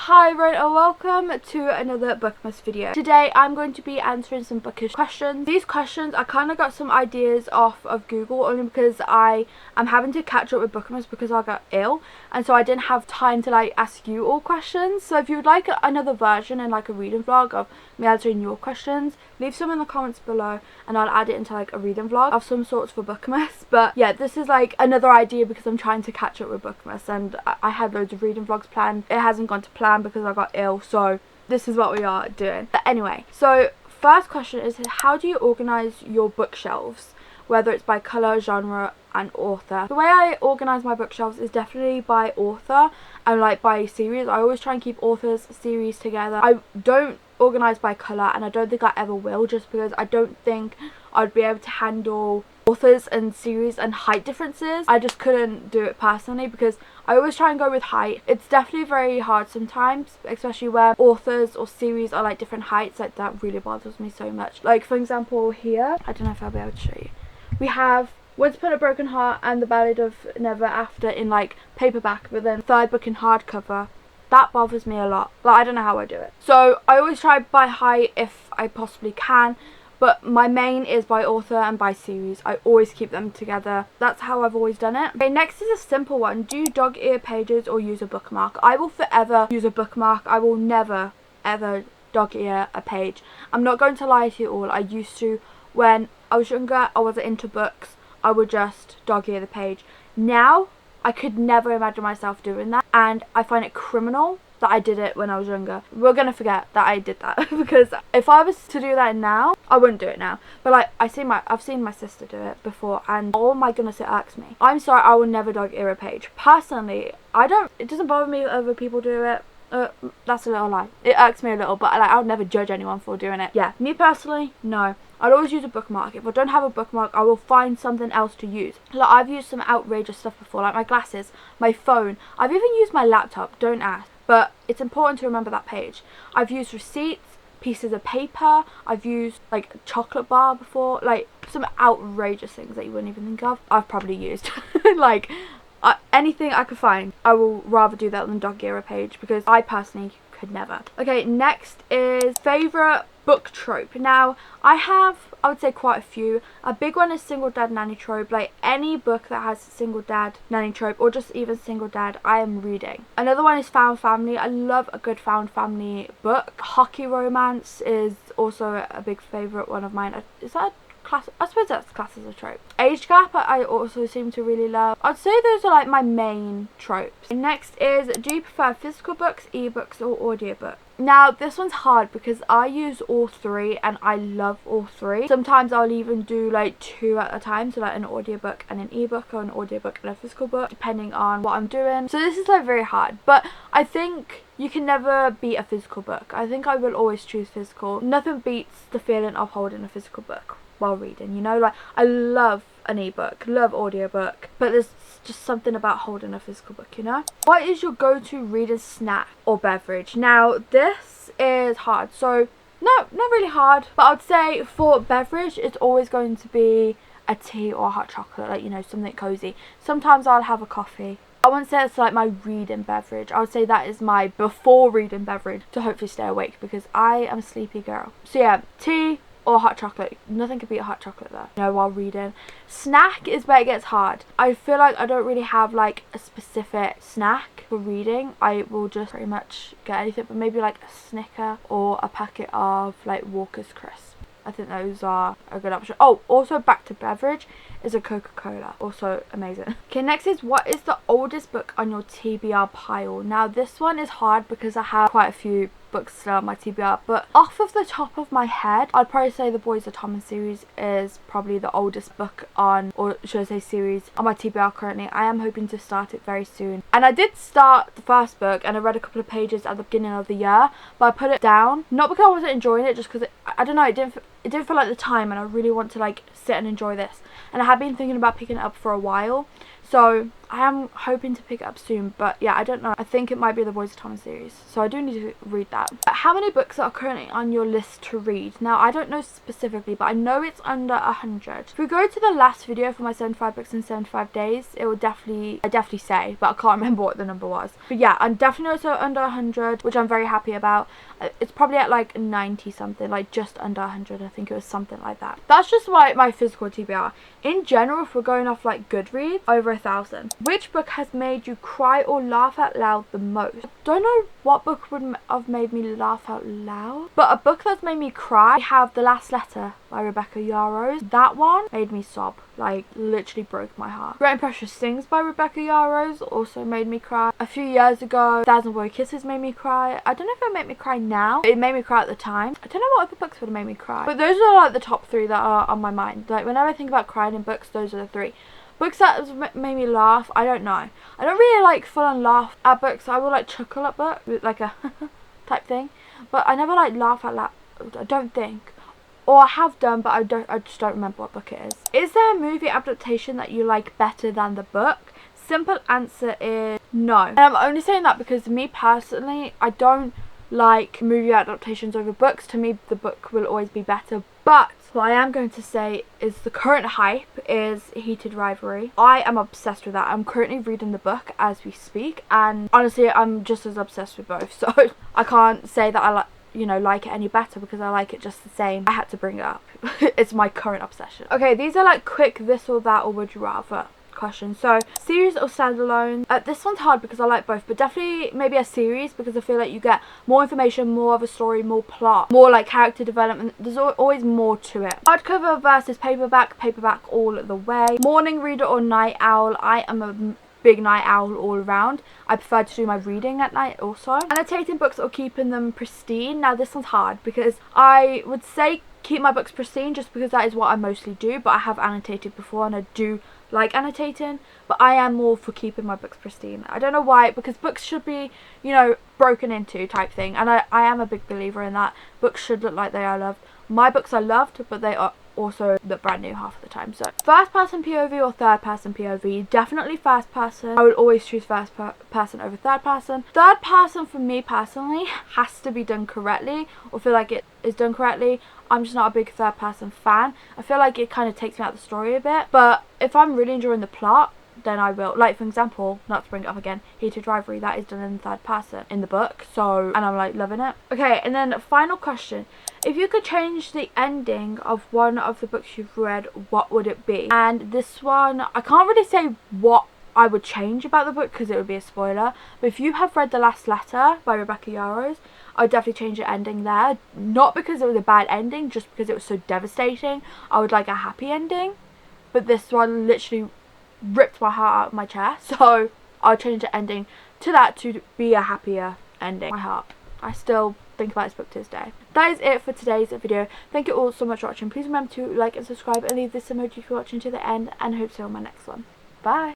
Hi everyone and welcome to another bookmas video. Today I'm going to be answering some bookish questions. These questions I kind of got some ideas off of Google only because I am having to catch up with bookmas because I got ill, and so I didn't have time to like ask you all questions. So if you would like another version and like a reading vlog of me answering your questions, leave some in the comments below and I'll add it into like a reading vlog of some sorts for bookmas. But yeah, this is like another idea because I'm trying to catch up with bookmas and I had loads of reading vlogs planned. It hasn't gone to plan because I got ill, so this is what we are doing. But anyway, so first question is, how do you organize your bookshelves, whether it's by color, genre and author? The way I organize my bookshelves is definitely by author and like by series. I always try and keep authors series together. I don't organize by color and I don't think I ever will, just because I don't think I'd be able to handle authors and series and height differences. I just couldn't do it personally because I always try and go with height. It's definitely very hard sometimes, especially where authors or series are like different heights. Like that really bothers me so much. Like for example here, I don't know if I'll be able to show you, we have Once Upon a Broken Heart and The Ballad of Never After in like paperback, but then third book in hardcover. That bothers me a lot. Like I don't know how I do it. So I always try by height if I possibly can, but my main is by author and by series. I always keep them together. That's how I've always done it. Okay, next is a simple one. Do you dog ear pages or use a bookmark? I will forever use a bookmark. I will never ever dog ear a page. I'm not going to lie to you all. I used to when I was younger. I wasn't into books. I would just dog ear the page. Now I could never imagine myself doing that, and I find it criminal that I did it when I was younger. We're gonna forget that I did that because if I was to do that now, I wouldn't do it now. But like I've seen my sister do it before, and oh my goodness, it irks me. I'm sorry, I will never dog ear a page. Personally, it doesn't bother me if other people do it. That's a little lie. It irks me a little, but like I would never judge anyone for doing it. Yeah, me personally, no. I'd always use a bookmark. If I don't have a bookmark, I will find something else to use. Like I've used some outrageous stuff before, like my glasses, my phone. I've even used my laptop, don't ask. But it's important to remember that page. I've used receipts, pieces of paper, I've used like a chocolate bar before, like some outrageous things that you wouldn't even think of. I've probably used like anything I could find. I will rather do that than dog ear a page because I personally could never. Okay, next is favourite book trope. Now I would say quite a few. A big one is single dad nanny trope. Like any book that has single dad nanny trope or just even single dad, I am reading. Another one is found family. I love a good found family book. Hockey romance is also a big favourite one of mine. Is that class? I suppose that's classed as a trope. Age gap I also seem to really love. I'd say those are like my main tropes. Next is, do you prefer physical books, ebooks or audiobooks? Now this one's hard because I use all three and I love all three. Sometimes I'll even do like two at a time, so like an audiobook and an ebook, or an audiobook and a physical book, depending on what I'm doing. So this is like very hard, but I think you can never beat a physical book. I think I will always choose physical. Nothing beats the feeling of holding a physical book while reading, you know. Like I love an ebook, love audiobook, but there's just something about holding a physical book, you know. What is your go-to reader snack or beverage? Now this is hard, so no, not really hard, but I'd say for beverage it's always going to be a tea or a hot chocolate, like, you know, something cozy. Sometimes I'll have a coffee. I wouldn't say it's like my reading beverage. I would say that is my before reading beverage to hopefully stay awake because I am a sleepy girl. So yeah, tea or hot chocolate. Nothing could beat a hot chocolate though, you know, while reading. Snack is where it gets hard. I feel like I don't really have like a specific snack for reading. I will just pretty much get anything, but maybe like a Snicker or a packet of like Walker's Crisp. I think those are a good option. Oh, also back to beverage is a Coca-Cola. Also amazing. Okay, next is, what is the oldest book on your TBR pile? Now this one is hard because I have quite a few books still on my TBR, but off of the top of my head I'd probably say The Boys of Tom series is probably the oldest book on, or should I say series, on my TBR currently. I am hoping to start it very soon, and I did start the first book and I read a couple of pages at the beginning of the year, but I put it down, not because I wasn't enjoying it, just because I don't know, it didn't it didn't feel like the time, and I really want to like sit and enjoy this. And I have been thinking about picking it up for a while, so I am hoping to pick it up soon. But yeah, I don't know. I think it might be the Boys of Thomas series, so I do need to read that. How many books are currently on your list to read? Now, I don't know specifically, but I know it's under 100. If we go to the last video for my 75 books in 75 days, it will definitely say, but I can't remember what the number was. But yeah, I'm definitely also under 100, which I'm very happy about. It's probably at like 90 something, like just under 100. I think it was something like that. That's just my physical TBR. In general, if we're going off like Goodreads, over 1,000. Which book has made you cry or laugh out loud the most? I don't know what book would have made me laugh out loud, but a book that's made me cry, I have The Last Letter by Rebecca Yarros. That one made me sob, like literally broke my heart. Great and Precious Things by Rebecca Yarros also made me cry. A few years ago, Thousand Boy Kisses made me cry. I don't know if it made me cry now. It made me cry at the time. I don't know what other books would have made me cry, but those are like the top 3 that are on my mind. Like whenever I think about crying in books, those are the 3. Books that made me laugh, I don't know. I don't really like full on laugh at books. I will like chuckle at books, like a type thing. But I never like laugh at loud, I don't think. Or I have done, but I just don't remember what book it is. Is there a movie adaptation that you like better than the book? Simple answer is no. And I'm only saying that because me personally, I don't like movie adaptations over books. To me, the book will always be better. But what I am going to say is the current hype is Heated Rivalry. I am obsessed with that. I'm currently reading the book as we speak, and honestly I'm just as obsessed with both, so I can't say that I like it any better because I like it just the same. I had to bring it up. It's my current obsession. Okay, these are like quick this or that or would you rather questions. So series or standalone? This one's hard because I like both, but definitely maybe a series because I feel like you get more information, more of a story, more plot, more like character development. There's always more to it. Hardcover versus paperback all the way. Morning reader or night owl? I am a big night owl all around. I prefer to do my reading at night also. Annotating books or keeping them pristine? Now this one's hard because I would say keep my books pristine just because that is what I mostly do, but I have annotated before and I do like annotating, but I am more for keeping my books pristine. I don't know why, because books should be, broken into type thing, and I am a big believer in that. Books should look like they are loved. My books are loved, but they are also look brand new half of the time. So first person POV or third person POV? Definitely first person. I would always choose first person over third person. Third person for me personally has to be done correctly or feel like it is done correctly. I'm just not a big third person fan. I feel like it kind of takes me out of the story a bit, but if I'm really enjoying the plot, then I will. Like for example, not to bring it up again, Heated Rivalry, that is done in third person in the book, so, and I'm like loving it. Okay, and then final question. If you could change the ending of one of the books you've read, what would it be? And this one, I can't really say what I would change about the book because it would be a spoiler, but if you have read The Last Letter by Rebecca Yarros, I would definitely change the ending there. Not because it was a bad ending, just because it was so devastating. I would like a happy ending, but this one literally ripped my heart out of my chest, so I'll change the ending to that to be a happier ending. My heart, I still think about this book to this day. That is it for today's video. Thank you all so much for watching. Please remember to like and subscribe and leave this emoji if you're watching to the end, and I hope to see you on my next one. Bye.